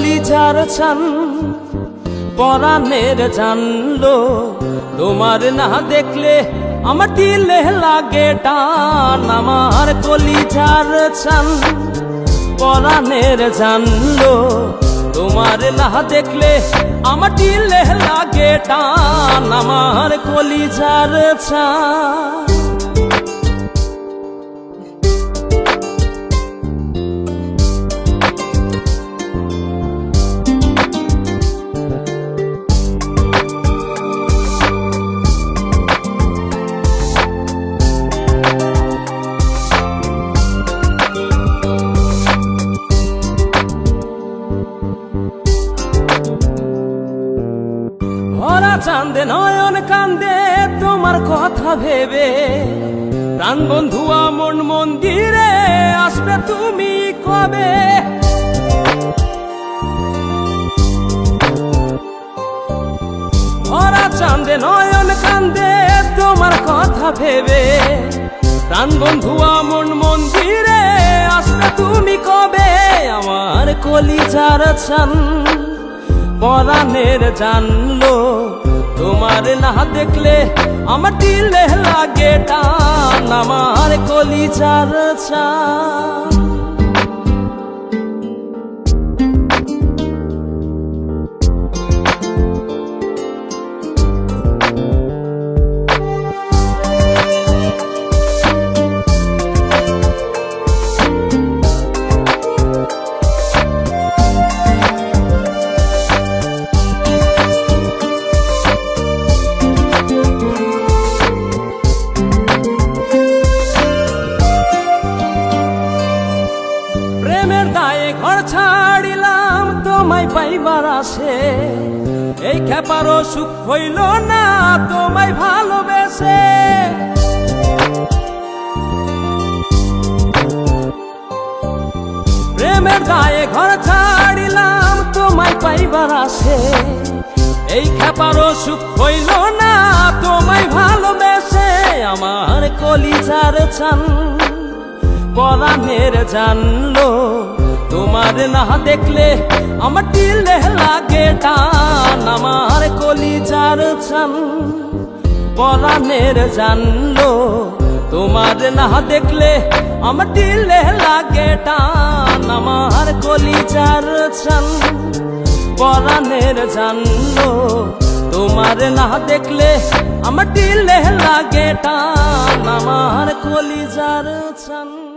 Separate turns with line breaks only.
কলিজার ছান পরাণের জানলো তোমার না দেখলে আমার দিলে লাগে টান আমার কলিজার ছান পরাণের জানলো তোমার না দেখলে আমার দিলে লাগে টান আমার কলিজার ছান ভরা চাঁদে নয়ন কান্দে তোমার কথা ভেবে প্রাণ বন্ধু মন মন্দিরে আসবে তুমি কবে ভরা চাঁদে নয়ন কান্দে তোমার কথা ভেবে প্রাণ বন্ধু মন মন্দিরে আসবে তুমি কবে আমার কলিজার ছান পরাণের জানলো তোমার না দেখলে আমার দিলে লাগে টান আমার কলিজার ছান ঘর ছাড়িলাম তোমায় পাইবার আসে এই খেপারও সুখ হইল না তোমায় ভালোবেসে প্রেমের দায়ে ঘর ছাড়িলাম তোমায় পাইবার আসে এই খেপারও সুখ হইল না তোমায় ভালোবেসে আমার কলিজার ছান পরাণের জানলো তোমার না দেখলে আমার দিলে লাগে টান আমার কলিজার ছান পরাণের জানলো তোমার না দেখলে আমার দিলে লাগে টান আমার কলিজার ছান পরাণের জানলো তোমার না দেখলে আমার দিলে লাগে টান আমার কলিজার ছান।